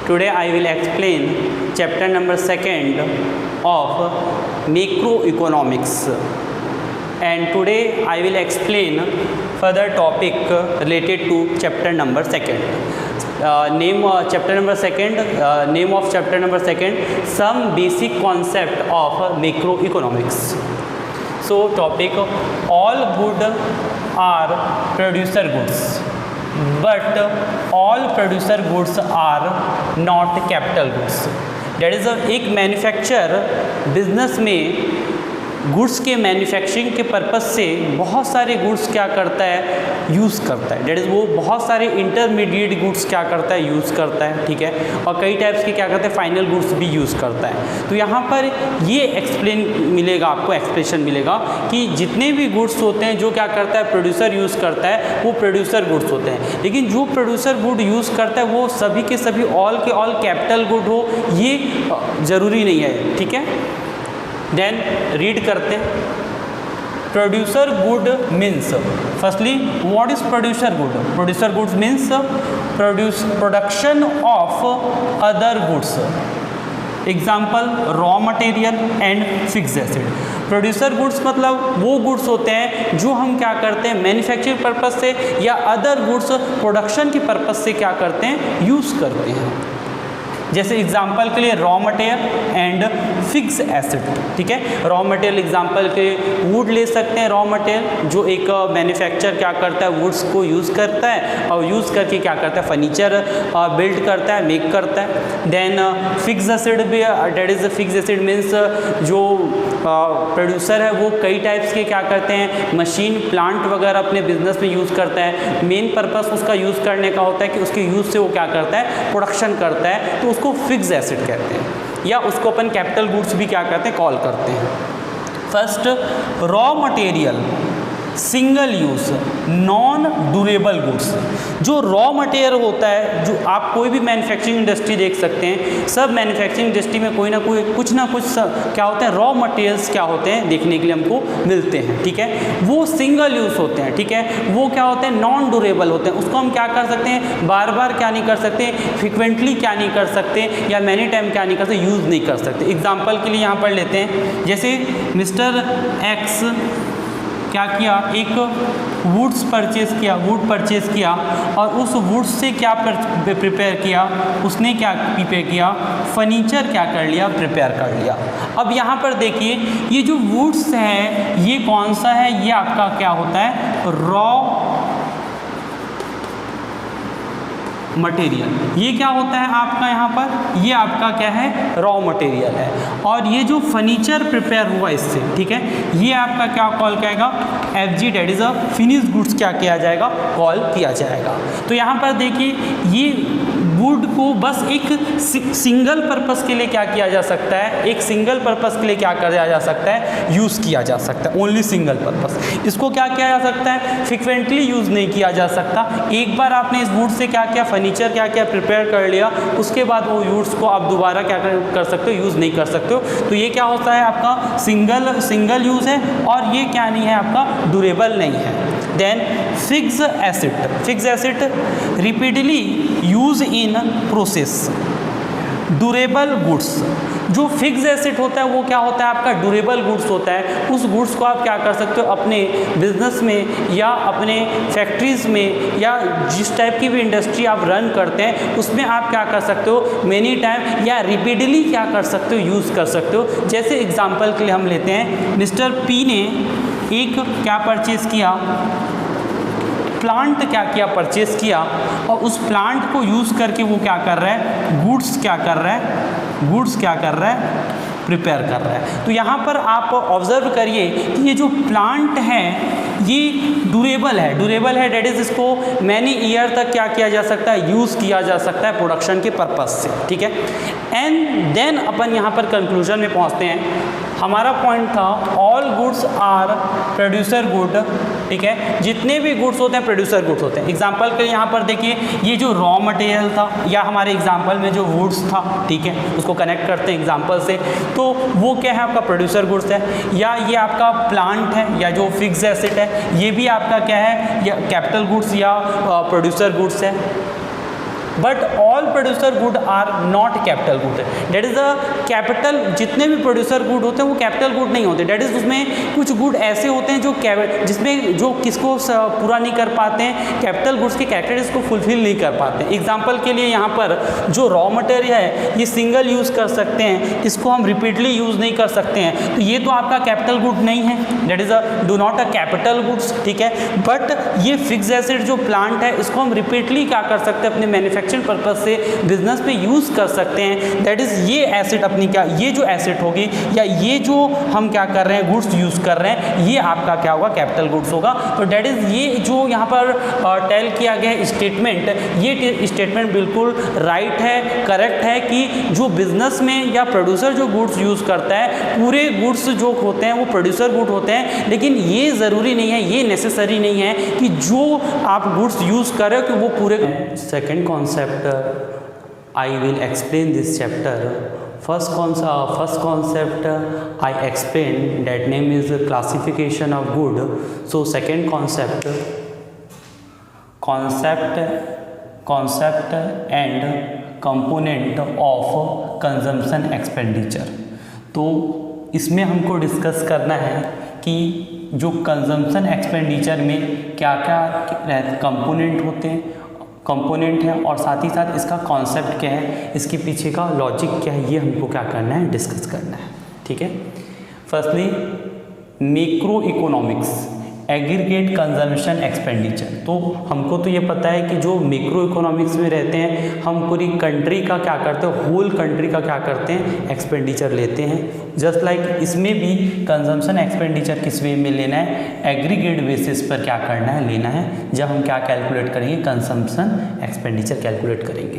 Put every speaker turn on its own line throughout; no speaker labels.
Today I will explain chapter number 2 of macroeconomics, and today I will explain further topic related to chapter number 2. Name of chapter number 2, some basic concept of macroeconomics. So topic, all good are producer goods, but all producer goods are not capital goods. That is, एक manufacture business में goods के manufacturing के purpose से बहुत सारे goods क्या करता है, यूज़ करता है। डेट इज़ वो बहुत सारे इंटरमीडिएट गुड्स क्या करता है, यूज़ करता है, ठीक है। और कई टाइप्स के क्या करते हैं, फाइनल गुड्स भी यूज़ करता है। तो यहाँ पर ये एक्सप्लेन मिलेगा, आपको एक्सप्लेनेशन मिलेगा कि जितने भी गुड्स होते हैं जो क्या करता है, प्रोड्यूसर यूज़ करता है, वो प्रोड्यूसर गुड्स होते हैं। लेकिन जो प्रोड्यूसर गुड यूज़ करता है वो सभी के सभी ऑल के ऑल कैपिटल गुड हो, ये ज़रूरी नहीं है, ठीक है। देन रीड करते हैं। Producer good means, firstly what is producer good? Producer goods means production of other goods. Example, raw material and fixed asset. Producer goods मतलब वो गुड्स होते हैं जो हम क्या करते हैं, मैन्युफैक्चरिंग पर्पस से या अदर गुड्स प्रोडक्शन के पर्पस से क्या करते हैं, यूज़ करते हैं। जैसे एग्जाम्पल के लिए raw material and fix asset, ठीक है। रॉ मटेरियल एग्जाम्पल के वुड ले सकते हैं। रॉ मटेरियल जो एक मैन्युफैक्चर क्या करता है, वुड्स को यूज़ करता है और यूज़ करके क्या करता है, फर्नीचर बिल्ड करता है, मेक करता है। देन फिक्स एसेट भी, that is fix asset means जो प्रोड्यूसर है वो कई टाइप्स के क्या करते हैं, मशीन प्लांट वगैरह अपने बिजनेस में यूज़ करता है। मेन पर्पस उसका यूज़ करने का होता है कि उसके यूज़ से वो क्या करता है, प्रोडक्शन करता है, तो उसको फिक्स एसेट कहते हैं, या उसको अपन कैपिटल गुड्स भी क्या करते हैं, कॉल करते हैं। First, raw material single use non durable goods. जो रॉ मटेरियल होता है, जो आप कोई भी मैन्युफैक्चरिंग इंडस्ट्री देख सकते हैं, सब मैन्युफैक्चरिंग इंडस्ट्री में कोई ना कोई कुछ ना कुछ क्या होता है, रॉ मटेरियल्स क्या होते हैं देखने के लिए हमको मिलते हैं, ठीक है। वो सिंगल यूज़ होते हैं, ठीक है। वो क्या होते हैं, नॉन ड्यूरेबल होते हैं। उसको हम क्या कर सकते हैं, बार बार क्या नहीं कर सकते, फ्रिक्वेंटली क्या नहीं कर सकते, या मैनी टाइम क्या नहीं कर सकते, यूज़ नहीं कर सकते। एग्जाम्पल के लिए यहाँ पर लेते हैं, जैसे मिस्टर एक्स क्या किया, एक वुड्स परचेज़ किया, वुड परचेज़ किया, और उस वुड्स से क्या प्रिपेयर किया, उसने क्या प्रिपेयर किया, फर्नीचर क्या कर लिया, प्रिपेयर कर लिया। अब यहाँ पर देखिए, ये जो वुड्स है ये कौन सा है, ये आपका क्या होता है, रॉ मटेरियल। ये क्या होता है आपका यहाँ पर, ये आपका क्या है, रॉ मटेरियल है। और ये जो फर्नीचर प्रिपेयर हुआ इससे, ठीक है, ये आपका क्या कॉल करेगा, FG, that is a finished goods क्या किया जाएगा, कॉल किया जाएगा। तो यहाँ पर देखिए, ये वुड को बस एक सिंगल पर्पस के लिए क्या किया जा सकता है, एक सिंगल पर्पस के लिए क्या किया जा सकता है, यूज़ किया जा सकता है, ओनली सिंगल पर्पस। इसको क्या किया जा सकता है, फ्रिक्वेंटली यूज़ नहीं किया जा सकता। एक बार आपने इस वुड से क्या किया, फर्नीचर क्या किया, प्रिपेयर कर लिया, उसके बाद वो वुड्स को आप दोबारा क्या कर सकते हो, यूज़ नहीं कर सकते हो। तो ये क्या होता है आपका सिंगल यूज़ है, और ये क्या नहीं है आपका, ड्यूरेबल नहीं है। Then fix asset repeatedly use in process. Durable goods, जो फिक्स एसेट होता है वो क्या होता है आपका, ड्यूरेबल गुड्स होता है। उस गुड्स को आप क्या कर सकते हो, अपने बिजनेस में या अपने फैक्ट्रीज़ में या जिस टाइप की भी इंडस्ट्री आप रन करते हैं उसमें आप क्या कर सकते हो, मेनी टाइम या रिपीटली क्या कर सकते हो, यूज़ कर सकते हो। जैसे एग्जांपल के लिए हम लेते हैं, मिस्टर पी ने एक क्या परचेज़ किया, प्लांट क्या किया, परचेज़ किया, और उस प्लांट को यूज़ करके वो क्या कर रहा है, गुड्स क्या कर रहा है, प्रिपेयर कर रहा है। तो यहाँ पर आप ऑब्जर्व करिए कि ये जो प्लांट है ये ड्यूरेबल है, डेट इज़ इसको मैनी ईयर तक क्या किया जा सकता है, यूज़ किया जा सकता है प्रोडक्शन के पर्पस से, ठीक है। एंड देन अपन यहाँ पर कंक्लूजन में पहुँचते हैं। हमारा पॉइंट था all goods are producer good, ठीक है। जितने भी गुड्स होते हैं प्रोड्यूसर गुड्स होते हैं। एग्जाम्पल के यहाँ पर देखिए, ये जो रॉ मटेरियल था या हमारे एग्जाम्पल में जो वुड्स था, ठीक है, उसको कनेक्ट करते हैं एग्जाम्पल से, तो वो क्या है आपका प्रोड्यूसर गुड्स है। या ये आपका प्लांट है या जो फिक्स एसेट है, ये भी आपका क्या है, या कैपिटल गुड्स या प्रोड्यूसर गुड्स है। But all producer good are not capital good. That is the capital, जितने भी प्रोड्यूसर गुड होते हैं वो कैपिटल गुड नहीं होते। डेट इज उसमें कुछ गुड ऐसे होते हैं जो जिसमें जो किसको पूरा नहीं कर पाते हैं, कैपिटल गुड्स के कैरेक्टरिस्टिक्स को फुलफिल नहीं कर पाते हैं। एग्जाम्पल के लिए यहाँ पर जो रॉ मटेरियल है ये सिंगल यूज़ कर सकते हैं, इसको हम रिपीटली यूज़ नहीं कर सकते हैं, तो ये तो आपका कैपिटल गुड नहीं है। That is do not a capital goods, ठीक है। बट ये फिक्स एसेट जो प्लांट है इसको हम रिपीटली क्या कर सकते हैं, अपने मैन्युफैक्चरिंग पर्पज से बिजनेस पे यूज़ कर सकते हैं। दैट इज़ ये एसेट अपनी क्या, ये जो एसेट होगी या ये जो हम क्या कर रहे हैं गुड्स यूज़ कर रहे हैं, ये आपका क्या होगा, कैपिटल गुड्स होगा। तो डेट इज़ ये जो यहाँ पर टेल किया गया स्टेटमेंट, ये स्टेटमेंट बिल्कुल राइट है, करेक्ट है कि जो बिजनेस में या प्रोड्यूसर जो गुड्स यूज़ करता है, पूरे गुड्स जो होते हैं वो प्रोड्यूसर गुड होते हैं, लेकिन ये ज़रूरी नहीं है, ये नेसेसरी नहीं है कि जो आप गुड्स यूज़ कर रहे हो कि वो पूरे। Second concept I will explain this chapter. First concept I explained, that name is classification of good. So second concept and component of consumption expenditure। तो इसमें हमको डिस्कस करना है कि जो कंजम्पशन एक्सपेंडिचर में क्या क्या कंपोनेंट होते हैं, कंपोनेंट है, और साथ ही साथ इसका कॉन्सेप्ट क्या है, इसके पीछे का लॉजिक क्या है, ये हमको क्या करना है, डिस्कस करना है। ठीक है। Firstly macro economics, aggregate consumption expenditure. तो हमको तो ये पता है कि जो मैक्रो इकोनॉमिक्स में रहते हैं, हम पूरी कंट्री का क्या करते हैं, होल कंट्री का क्या करते हैं, एक्सपेंडिचर लेते हैं। जस्ट लाइक इसमें भी कंजम्पशन एक्सपेंडिचर किस वे में लेना है, एग्रीगेट बेसिस पर क्या करना है, लेना है। जब हम क्या कैलकुलेट करेंगे, कंजम्पशन एक्सपेंडिचर कैलकुलेट करेंगे।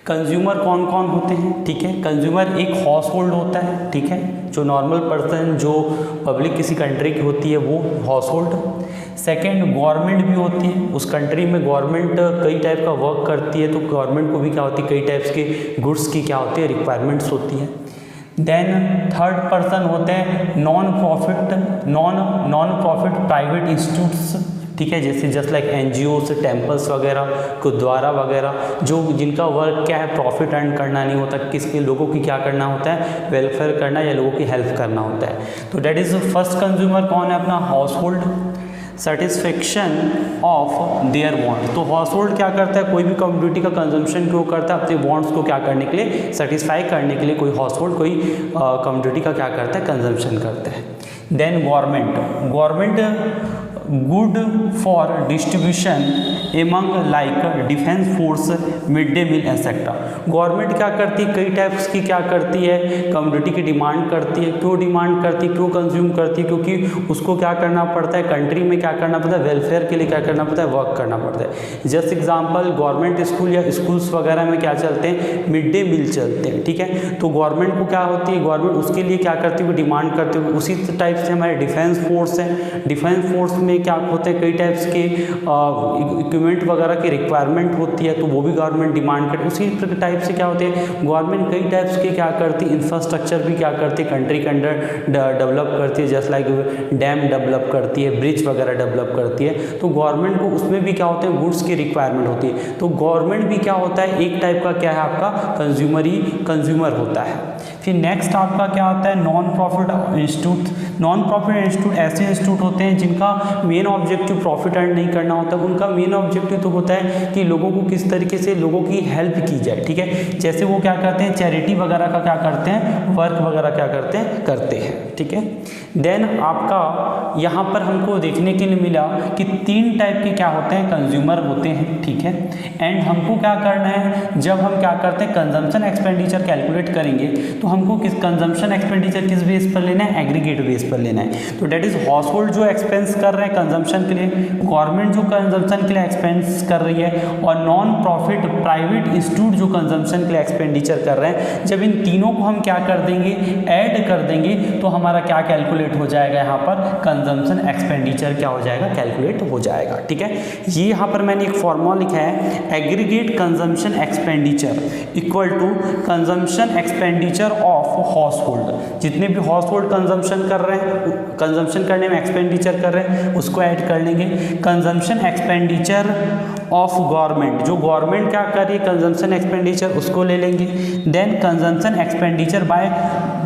कंज्यूमर कौन कौन होते हैं, ठीक है। कंज्यूमर एक हाउस होल्ड होता है, ठीक है, जो नॉर्मल पर्सन, जो पब्लिक किसी कंट्री की होती है वो हाउस होल्ड। सेकेंड, गवर्नमेंट भी होती है, उस कंट्री में गवर्नमेंट कई टाइप का वर्क करती है, तो गवर्नमेंट को भी क्या होती है, कई टाइप्स के गुड्स की क्या होती है, रिक्वायरमेंट्स होती है। देन थर्ड पर्सन होते हैं नॉन प्रॉफिट प्राइवेट इंस्टीट्यूट्स, ठीक है, जैसे जस्ट लाइक NGOs, टेम्पल्स वगैरह, गुरुद्वारा वगैरह, जो जिनका वर्क क्या है, प्रॉफिट अर्न करना नहीं होता, किसके लोगों की क्या करना होता है, वेलफेयर करना या लोगों की हेल्प करना होता है। तो डेट इज़ फर्स्ट कंज्यूमर कौन है, अपना house hold. Satisfaction of their want, तो हाउस होल्ड क्या करता है, कोई भी कम्युनिटी का कंजम्पशन क्यों करता है, अपने वांट्स को क्या करने के लिए, सेटिस्फाई करने के लिए कोई हाउस होल्ड कोई कम्युनिटी का क्या करता है, कंजम्पशन करता है। Then government good for distribution among like defence force, mid day meal etcetera. Government क्या करती है, कई टाइप्स की क्या करती है, कम्युनिटी की डिमांड करती है। क्यों डिमांड करती है, क्यों कंज्यूम करती है, क्योंकि उसको क्या करना पड़ता है, कंट्री में क्या करना पड़ता है, वेलफेयर के लिए क्या करना पड़ता है, वर्क करना पड़ता है। जस्ट एग्जाम्पल, गवर्नमेंट स्कूल या स्कूल्स वगैरह में क्या चलते हैं, मिड डे मील चलते हैं, ठीक है। तो गवर्नमेंट को क्या होती है, गवर्नमेंट उसके लिए क्या करती है, डिमांड करती है। उसी टाइप से हमारे डिफेंस फोर्स है, डिफेंस फोर्स में क्या होते हैं, कई टाइप्स के इक्विपमेंट वगैरह की रिक्वायरमेंट होती है, तो वो भी गवर्नमेंट डिमांड करती है। उसी टाइप से क्या होते हैं, गवर्नमेंट कई टाइप्स के क्या करती है, इंफ्रास्ट्रक्चर भी क्या करती है, कंट्री के अंडर डेवलप करती है। जस्ट लाइक डैम डेवलप करती है, ब्रिज वगैरह डेवलप करती है। तो गवर्नमेंट को उसमें भी क्या होते हैं, गुड्स की रिक्वायरमेंट होती है। तो गवर्नमेंट भी क्या होता है, एक टाइप का क्या है, आपका कंज्यूमर होता है। फिर नेक्स्ट आपका क्या होता है, non profit institute. Non profit institute ऐसे इंस्टीट्यूट होते हैं जिनका मेन ऑब्जेक्टिव प्रॉफिट अर्न नहीं करना होता। उनका मेन ऑब्जेक्टिव तो होता है कि लोगों को किस तरीके से लोगों की हेल्प की जाए, ठीक है। जैसे वो क्या करते हैं, चैरिटी वगैरह का क्या करते हैं, वर्क वगैरह क्या करते हैं, ठीक है। देन आपका यहाँ पर हमको देखने के लिए मिला कि 3 टाइप के क्या होते हैं, कंज्यूमर होते हैं, ठीक है। एंड हमको क्या करना है, जब हम क्या करते हैं, कंजम्पशन एक्सपेंडिचर कैलकुलेट करेंगे, तो हमको किस कंजम्पशन एक्सपेंडिचर किस बेस पर लेना है, एग्रीगेट बेस पर लेना है। तो डेट इज हाउस होल्ड जो एक्सपेंस कर रहे हैं कंजम्पशन के लिए, गवर्नमेंट जो कंजम्पशन के लिए एक्सपेंस कर रही है, और नॉन प्रॉफिट प्राइवेट इंस्टीट्यूट जो कंजम्पशन के लिए एक्सपेंडिचर कर रहे हैं। जब इन तीनों को हम क्या कर देंगे, ऐड कर देंगे, तो हमारा क्या कैलकुलेट हो जाएगा, यहाँ पर कंजम्पशन एक्सपेंडिचर क्या हो जाएगा, कैलकुलेट हो जाएगा, ठीक है। ये यहाँ पर मैंने एक फॉर्मूला लिखा है, aggregate consumption expenditure equal to consumption expenditure of household. जितने भी हाउस होल्ड कंजम्पशन कर रहे हैं, कंजम्पशन करने में एक्सपेंडिचर कर रहे हैं, उसको ऐड कर लेंगे। कंजम्पशन एक्सपेंडिचर ऑफ गवर्नमेंट, जो गवर्नमेंट क्या कर रही है कंजम्पशन एक्सपेंडिचर उसको ले लेंगे। Then consumption expenditure by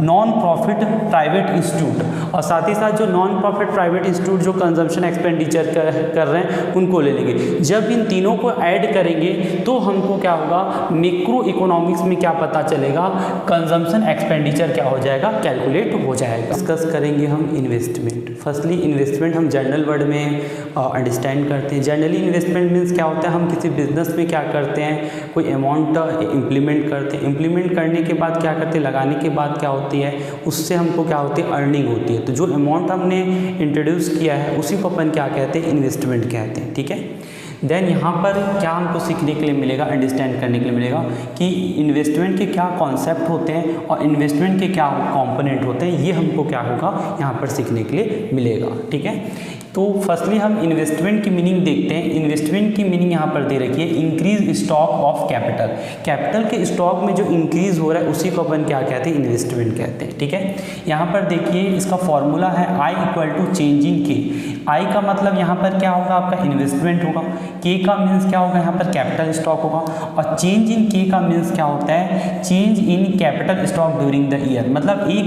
non profit private institute, और साथ ही साथ जो नॉन प्रॉफिट प्राइवेट इंस्टीट्यूट जो कंजम्पशन एक्सपेंडिचर कर रहे हैं उनको ले लेंगे। जब इन तीनों को ऐड करेंगे तो हमको क्या होगा, मैक्रो इकोनॉमिक्स में क्या पता चलेगा, कंजम्पशन एक्सपेंडिचर क्या हो जाएगा, कैलकुलेट हो जाएगा। डिस्कस करेंगे हम इन्वेस्टमेंट। फर्स्टली इन्वेस्टमेंट हम जनरल वर्ड में अंडरस्टैंड करते हैं। जनरली इन्वेस्टमेंट मीन्स क्या होता है, हम किसी बिजनेस में क्या करते हैं, कोई अमाउंट इम्प्लीमेंट करते हैं, इम्प्लीमेंट करने के बाद क्या करते हैं, लगाने के बाद क्या होती है, उससे हमको क्या होती है, अर्निंग होती है। तो जो अमाउंट हमने इंट्रोड्यूस किया है उसी को अपन क्या कहते हैं, इन्वेस्टमेंट कहते हैं। ठीक है। देन यहाँ पर क्या हमको सीखने के लिए मिलेगा, अंडरस्टैंड करने के लिए मिलेगा कि इन्वेस्टमेंट के क्या कॉन्सेप्ट होते हैं और इन्वेस्टमेंट के क्या कंपोनेंट होते हैं, ये हमको क्या होगा यहाँ पर सीखने के लिए मिलेगा। ठीक है। तो फर्स्टली हम इन्वेस्टमेंट की मीनिंग देखते हैं। इन्वेस्टमेंट की मीनिंग यहाँ पर दे रखी है, increase stock of capital. Capital के स्टॉक में जो इंक्रीज हो रहा है उसी को अपन क्या कहते हैं, इन्वेस्टमेंट कहते हैं। ठीक है। यहाँ पर देखिए इसका फॉर्मूला है I = चेंज इन के। आई का मतलब यहाँ पर क्या होगा, आपका इन्वेस्टमेंट होगा। के का मीन्स क्या होगा, यहाँ पर कैपिटल स्टॉक होगा। और चेंज इन के का मीन्स क्या होता है, change in capital stock during the year. मतलब एक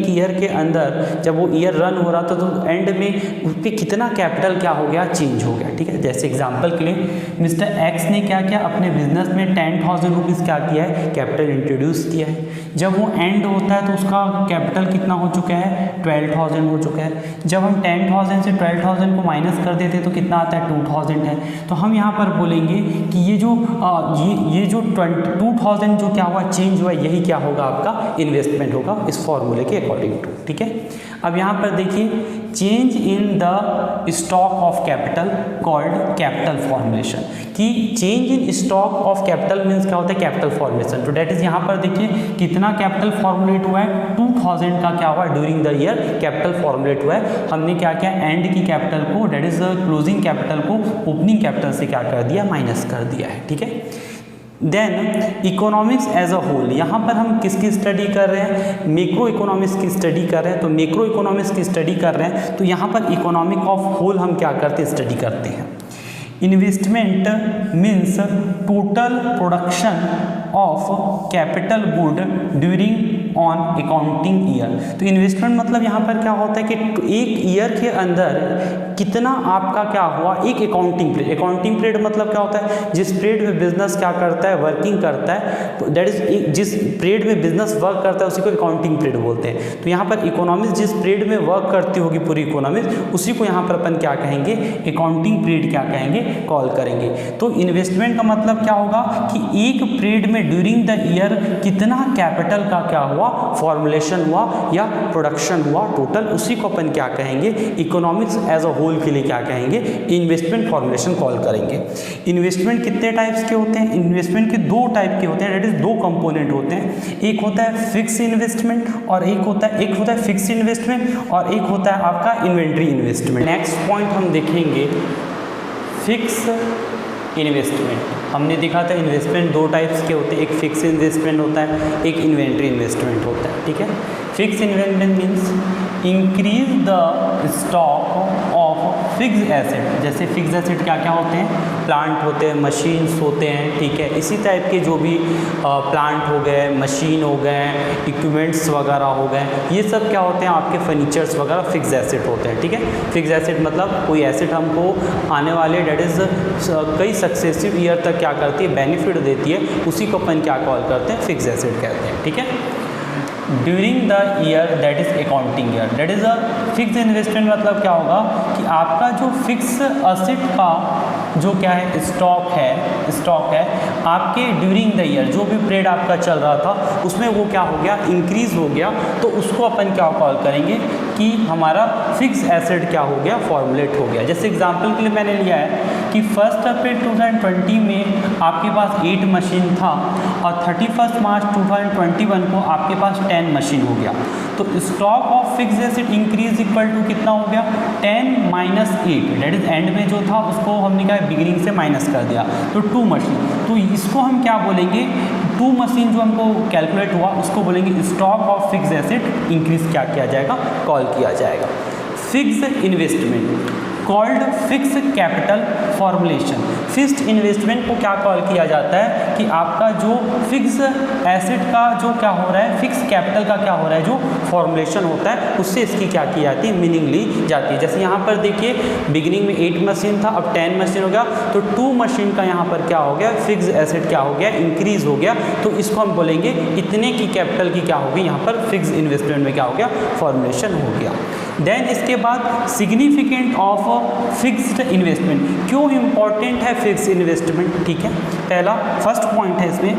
ईयर के अंदर जब वो ईयर रन हो रहा था तो एंड में उस पर कितना कैपिटल क्या हो गया, चेंज हो गया। ठीक है। जैसे एग्जांपल के लिए मिस्टर एक्स ने क्या किया, अपने बिजनेस में 10,000 रुपीज़ क्या किया है, कैपिटल इंट्रोड्यूस किया है। जब वो एंड होता है तो उसका कैपिटल कितना हो चुका है, 12,000 हो चुका है। जब हम 10,000 से 12,000 को माइनस कर देते तो कितना आता है, 2,000 है। तो हम यहाँ पर बोलेंगे कि ये जो 2,000 जो क्या हुआ, चेंज हुआ, यही क्या होगा, आपका इन्वेस्टमेंट होगा इस फॉर्मूले के अकॉर्डिंग टू। ठीक है। अब यहाँ पर देखिए, change in the stock of capital called capital formulation, कि change in stock of capital means क्या होता है, कैपिटल फॉर्मुलेशन। तो डेट इज यहाँ पर देखिए कितना कैपिटल फॉर्मुलेट हुआ है, 2,000 का क्या हुआ during the year capital formulate हुआ है। हमने क्या किया, एंड की कैपिटल को, डेट इज क्लोजिंग कैपिटल को ओपनिंग कैपिटल से क्या कर दिया, माइनस कर दिया है। ठीक है। Then economics as a whole, यहाँ पर हम किसकी स्टडी कर रहे हैं, मैक्रो इकोनॉमिक्स की स्टडी कर रहे हैं। तो मैक्रो इकोनॉमिक्स की स्टडी कर रहे हैं तो यहाँ पर इकोनॉमिक ऑफ होल हम क्या करते हैं, स्टडी करते हैं। Investment means total production of capital good during on accounting year. तो इन्वेस्टमेंट मतलब यहाँ पर क्या होता है कि एक ईयर के अंदर कितना आपका क्या हुआ, एक अकाउंटिंग पीरियड। अकाउंटिंग पीरियड मतलब क्या होता है, जिस पीरियड में बिजनेस क्या करता है, वर्किंग करता है, तो दैट इज जिस पीरियड में बिजनेस वर्क करता है उसी को अकाउंटिंग पीरियड बोलते हैं। तो यहाँ पर इकोनॉमिक्स जिस पीरियड में वर्क करती होगी पूरी इकोनॉमिक्स, उसी को यहाँ पर अपन क्या कहेंगे, अकाउंटिंग पीरियड क्या कहेंगे, कॉल करेंगे। तो इन्वेस्टमेंट का मतलब क्या होगा कि एक पीरियड में ड्यूरिंग द ईयर कितना कैपिटल का क्या हुआ, फॉर्मुलेशन हुआ या प्रोडक्शन हुआ टोटल, उसी को अपन क्या कहेंगे, इकोनॉमिक्स एज अ होल के लिए क्या कहेंगे, इन्वेस्टमेंट फॉर्मुलेशन कॉल करेंगे। इन्वेस्टमेंट कितने टाइप्स के होते हैं, इन्वेस्टमेंट के दो टाइप के होते हैं, दैट इज दो कंपोनेंट होते हैं। एक होता है फिक्स इन्वेस्टमेंट और एक होता है फिक्स इन्वेस्टमेंट और एक होता है आपका इन्वेंट्री इन्वेस्टमेंट। नेक्स्ट पॉइंट हम देखेंगे फिक्स इन्वेस्टमेंट। हमने देखा था इन्वेस्टमेंट दो टाइप्स के होते हैं, एक फिक्स इन्वेस्टमेंट होता है, एक इन्वेंट्री इन्वेस्टमेंट होता है। ठीक है। Fix investment means increase the stock of fix asset. जैसे फिक्स एसेट क्या क्या होते हैं, प्लांट होते हैं, मशीन्स होते हैं। ठीक है। इसी टाइप के जो भी प्लांट हो गए, मशीन हो गए, इक्विपमेंट्स वगैरह हो गए, ये सब क्या होते हैं, आपके फर्नीचर्स वगैरह फिक्स एसेट होते हैं। ठीक है। फिक्स एसेट मतलब कोई एसेट हमको आने वाले डेट इज कई सक्सेसिव ईयर तक क्या करती है, बेनिफिट देती है, उसी को अपन क्या कॉल करते हैं, फिक्स एसेट कहते हैं। ठीक है। During the year that is accounting year, that is a fix investment मतलब क्या होगा कि आपका जो फिक्स एसेट का जो क्या है, स्टॉक है आपके ड्यूरिंग द ईयर, जो भी पीरियड आपका चल रहा था उसमें वो क्या हो गया, इंक्रीज हो गया, तो उसको अपन क्या कॉल करेंगे कि हमारा फिक्स एसेट क्या हो गया, फॉर्मुलेट हो गया। जैसे एग्जांपल के लिए मैंने लिया है कि 1 अप्रैल 2020 में आपके पास 8 मशीन था और 31 मार्च 2021 को आपके पास 10 मशीन हो गया। तो stock of fix asset increase equal to कितना हो गया, 10 - 8, दैट इज एंड में जो था उसको हमने क्या बिगिनिंग से माइनस कर दिया, तो 2 मशीन। तो इसको हम क्या बोलेंगे, 2 मशीन जो हमको कैलकुलेट हुआ उसको बोलेंगे stock of fix asset increase क्या किया जाएगा, कॉल किया जाएगा। Fix investment, called fix capital formulation. Fixed investment को क्या कॉल किया जाता है कि आपका जो फिक्स एसेट का जो क्या हो रहा है, फिक्स कैपिटल का क्या हो रहा है, जो फॉर्मुलेशन होता है उससे इसकी क्या की जाती है, मीनिंग ली जाती है। जैसे यहाँ पर देखिए बिगिनिंग में 8 मशीन था, अब 10 मशीन हो गया, तो 2 मशीन का यहाँ पर क्या हो गया, फिक्स एसेट क्या हो गया, इंक्रीज हो गया। तो इसको हम बोलेंगे इतने की कैपिटल की क्या होगी, यहाँ पर फिक्स इन्वेस्टमेंट में क्या हो गया, फॉर्मुलेशन हो गया। देन इसके बाद सिग्निफिकेंट ऑफ फिक्स्ड इन्वेस्टमेंट, क्यों इंपॉर्टेंट है फिक्स इन्वेस्टमेंट, ठीक है। पहला फर्स्ट पॉइंट है इसमें,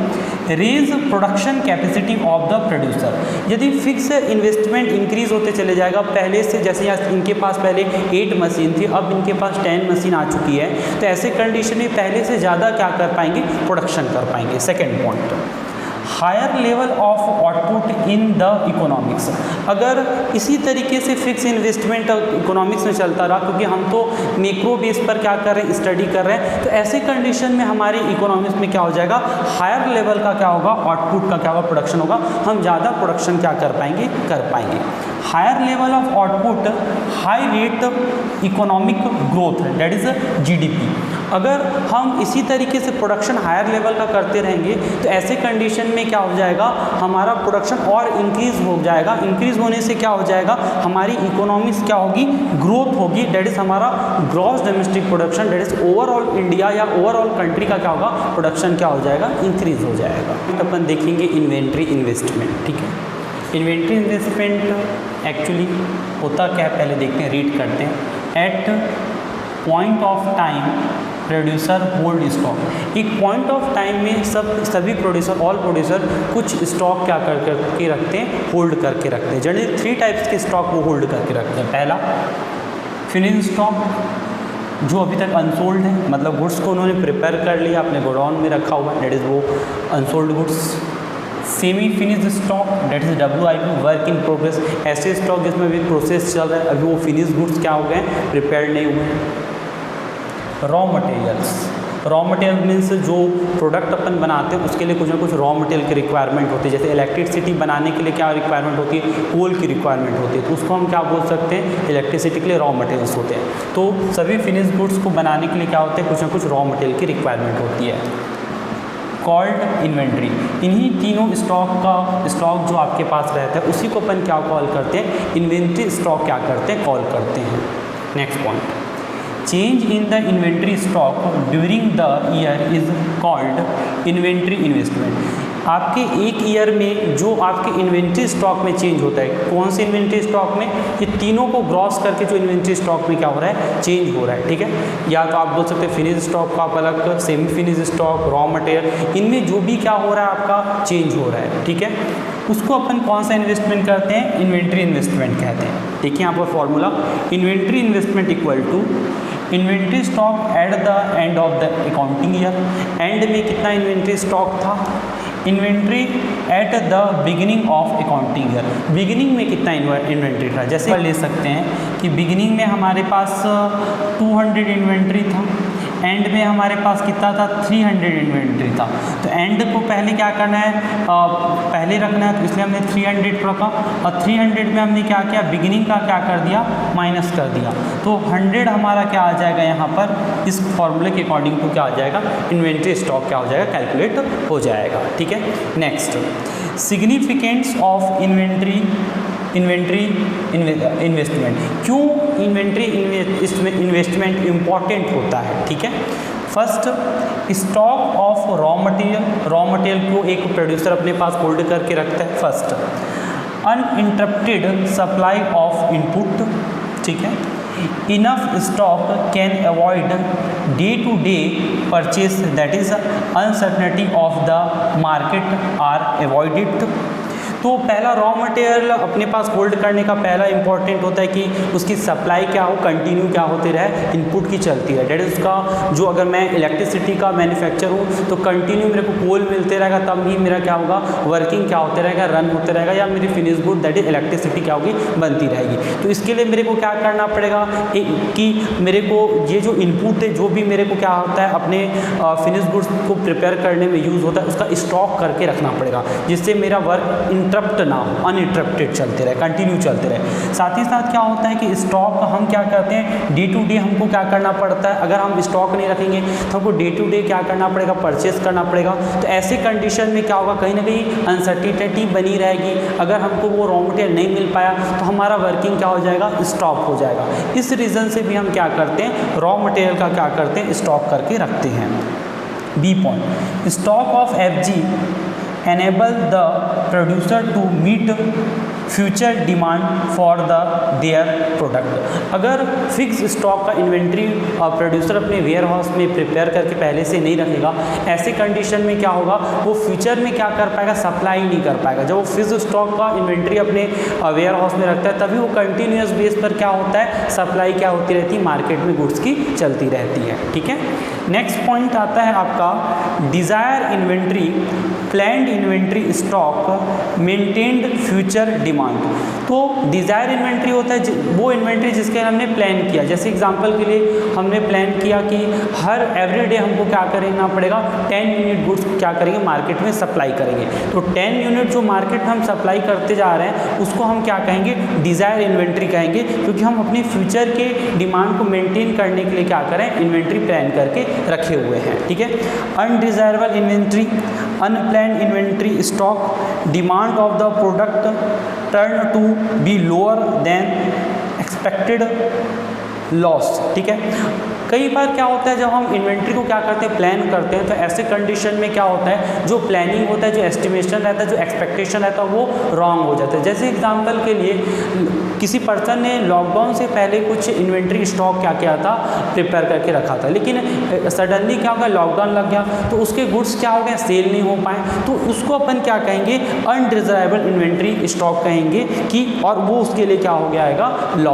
raise production capacity of the producer. यदि फिक्स इन्वेस्टमेंट इंक्रीज होते चले जाएगा, पहले से जैसे इनके पास पहले 8 मशीन थी, अब इनके पास 10 मशीन आ चुकी है, तो ऐसे कंडीशन में पहले से ज़्यादा क्या कर पाएंगे, प्रोडक्शन कर पाएंगे। Second point, higher level of output in the economics. अगर इसी तरीके से फिक्स इन्वेस्टमेंट इकोनॉमिक्स में चलता रहा, क्योंकि हम तो मैक्रो बेस पर क्या कर रहे हैं, स्टडी कर रहे हैं, तो ऐसे कंडीशन में हमारी इकोनॉमिक्स में क्या हो जाएगा, हायर लेवल का क्या होगा, आउटपुट का क्या होगा, प्रोडक्शन होगा, हम ज़्यादा प्रोडक्शन क्या कर पाएंगे। Higher level of output, high rate economic growth, that is GDP। अगर हम इसी तरीके से प्रोडक्शन हायर लेवल का करते रहेंगे तो ऐसे कंडीशन में क्या हो जाएगा, हमारा प्रोडक्शन और इंक्रीज हो जाएगा। इंक्रीज होने से क्या हो जाएगा, हमारी इकोनॉमिक्स क्या होगी, ग्रोथ होगी, दैट इज हमारा gross domestic production, that is overall India या ओवरऑल कंट्री का क्या होगा, प्रोडक्शन क्या हो जाएगा, इंक्रीज हो जाएगा। अपन देखेंगे इन्वेंट्री इन्वेस्टमेंट, ठीक है। इन्वेंट्री इन्वेस्टमेंट एक्चुअली होता क्या है, पहले देखते हैं, रीड करते हैं। At point of time producer hold stock. एक पॉइंट ऑफ टाइम में सभी प्रोड्यूसर, ऑल प्रोड्यूसर कुछ स्टॉक क्या करके रखते हैं, होल्ड करके रखते हैं। जनरली 3 टाइप्स के स्टॉक वो होल्ड करके रखते हैं। पहला फिनिश स्टॉक, जो अभी तक अनसोल्ड है, मतलब गुड्स को उन्होंने प्रिपेयर कर लिया, अपने गोडाउन में रखा हुआ है, दैट इज़ वो unsold goods. Semi finished stock, that is WIP, work in progress. ऐसे स्टॉक जिसमें अभी प्रोसेस चल रहा है, अभी वो फिनिश गुड्स क्या हो गए, प्रिपेयर्ड नहीं हुए हैं। Raw materials, raw material means जो प्रोडक्ट अपन बनाते हैं उसके लिए कुछ ना कुछ रॉ मटेरियल की रिक्वायरमेंट होती है। जैसे इलेक्ट्रिसिटी बनाने के लिए क्या रिक्वायरमेंट होती है, कोल की रिक्वायरमेंट होती है, तो उसको हम क्या बोल सकते हैं, इलेक्ट्रिसिटी के लिए रॉ मटेरियल्स होते हैं। तो सभी फिनिश गुड्स को बनाने के लिए क्या होते हैं, कुछ ना कुछ रॉ मटेरियल की रिक्वायरमेंट होती है। कॉल्ड इन्वेंट्री, इन्हीं तीनों स्टॉक जो आपके पास रहता है उसी को अपन क्या कॉल करते हैं, इन्वेंट्री स्टॉक क्या करते हैं, कॉल करते हैं। Next point, change in the inventory stock during the year is called inventory investment. आपके एक ईयर में जो आपके इन्वेंट्री स्टॉक में चेंज होता है, कौन से इन्वेंट्री स्टॉक में, ये तीनों को ग्रॉस करके जो इन्वेंट्री स्टॉक में क्या हो रहा है, चेंज हो रहा है, ठीक है। या तो आप बोल सकते हैं फिनिश स्टॉक का अलग, semi finish stock, raw material, इनमें जो भी क्या हो रहा है आपका चेंज हो रहा है, ठीक है। उसको अपन कौन सा इन्वेस्टमेंट कहते हैं, इन्वेंट्री इन्वेस्टमेंट कहते हैं। देखिए यहाँ पर formula, inventory investment equal to inventory stock at the end of the accounting year. End में कितना इन्वेंट्री स्टॉक था, inventory at the beginning of accounting year, beginning में कितना इन्वेंट्री था। जैसे ले सकते हैं कि बिगिनिंग में हमारे पास 200 इन्वेंट्री था, एंड में हमारे पास कितना था, 300 इन्वेंट्री था। तो एंड को पहले क्या करना है, पहले रखना है, तो इसलिए हमने 300 रखा, और 300 में हमने क्या किया, बिगिनिंग का क्या कर दिया, माइनस कर दिया। तो 100 हमारा क्या आ जाएगा यहाँ पर, इस फॉर्मूले के अकॉर्डिंग टू क्या आ जाएगा, इन्वेंट्री स्टॉक क्या हो जाएगा, कैलकुलेट हो जाएगा, ठीक है। Next, significance of inventory investment, क्यों इन्वेंट्री इन्वेस्टमेंट इम्पॉर्टेंट होता है, ठीक है। First, stock of raw material को एक प्रोड्यूसर अपने पास होल्ड करके रखता है। First, uninterrupted supply of input, ठीक है। Enough stock can avoid day to day purchase, that is uncertainty of the market are avoided. तो पहला रॉ मटेरियल अपने पास होल्ड करने का पहला इंपॉर्टेंट होता है कि उसकी सप्लाई क्या हो, कंटिन्यू क्या होती रहे, इनपुट की चलती है। डेट इज उसका जो, अगर मैं इलेक्ट्रिसिटी का मैन्युफैक्चर हूँ तो कंटिन्यू मेरे को कोल मिलते रहेगा, तब ही मेरा क्या होगा, वर्किंग क्या होते रहेगा, रन होते रहेगा, या मेरी finish good that is electricity क्या होगी, बनती रहेगी। तो इसके लिए मेरे को क्या करना पड़ेगा कि मेरे को ये जो इनपुट है, जो भी मेरे को क्या होता है अपने फिनिश गुड्स को प्रिपेयर करने में यूज़ होता है, उसका स्टॉक करके रखना पड़ेगा, जिससे मेरा वर्क इन इंटरप्ट ना हो, अनइंटरप्टेड चलते रहे, कंटिन्यू चलते रहे। साथ ही साथ क्या होता है कि स्टॉक हम क्या करते हैं, डे टू डे हमको क्या करना पड़ता है, अगर हम स्टॉक नहीं रखेंगे तो हमको डे टू डे क्या करना पड़ेगा, परचेस करना पड़ेगा। तो ऐसे कंडीशन में क्या होगा, कहीं ना कहीं अनसर्टिनिटी बनी रहेगी। अगर हमको वो रॉ मटेरियल नहीं मिल पाया तो हमारा वर्किंग क्या हो जाएगा, स्टॉप हो जाएगा। इस रीज़न से भी हम क्या करते हैं, रॉ मटेरियल का क्या करते हैं, स्टॉक करके रखते हैं। B point, stock of FG enable the producer to meet future demand for their product. अगर फिक्स स्टॉक का इन्वेंट्री प्रोड्यूसर अपने वेयर हाउस में प्रिपेयर करके पहले से नहीं रखेगा, ऐसे कंडीशन में क्या होगा, वो फ्यूचर में क्या कर पाएगा, सप्लाई नहीं कर पाएगा। जब वो फिक्स स्टॉक का इन्वेंट्री अपने वेयर हाउस में रखता है तभी वो कंटिन्यूस बेस पर क्या होता है, सप्लाई क्या होती रहती है, मार्केट में गुड्स की चलती रहती है। ठीक है, नेक्स्ट पॉइंट आता है आपका desire inventory, planned inventory stock, maintained future demand. तो डिज़ायर इन्वेंट्री होता है वो इन्वेंट्री जिसके हमने प्लान किया। जैसे एग्जांपल के लिए हमने प्लान किया कि हर एवरीडे हमको क्या करना पड़ेगा, 10 यूनिट गुड्स क्या करेंगे, मार्केट में सप्लाई करेंगे। तो 10 यूनिट जो मार्केट में हम सप्लाई करते जा रहे हैं उसको हम क्या कहेंगे, डिज़ायर इन्वेंट्री कहेंगे, क्योंकि हम अपने फ्यूचर के डिमांड को मेंटेन करने के लिए क्या करें, इन्वेंट्री प्लान करके रखे हुए हैं। ठीक है, undesirable inventory, unplanned inventory stock, demand of the product turn to be lower than expected loss. ठीक है, कई बार क्या होता है जब हम इन्वेंट्री को क्या करते हैं, प्लान करते हैं, तो ऐसे कंडीशन में क्या होता है, जो प्लानिंग होता है, जो एस्टिमेशन रहता है, जो एक्सपेक्टेशन रहता है वो रॉन्ग हो जाता है। जैसे एग्जांपल के लिए किसी पर्सन ने लॉकडाउन से पहले कुछ इन्वेंट्री स्टॉक क्या किया था, प्रिपेयर करके रखा था, लेकिन सडनली क्या होगा, लॉकडाउन लग गया तो उसके गुड्स क्या हो गए, सेल नहीं हो पाए, तो उसको अपन क्या कहेंगे, अनडिज़ायरेबल इन्वेंट्री स्टॉक कहेंगे कि, और वो उसके लिए क्या हो गया आएगा, लॉस।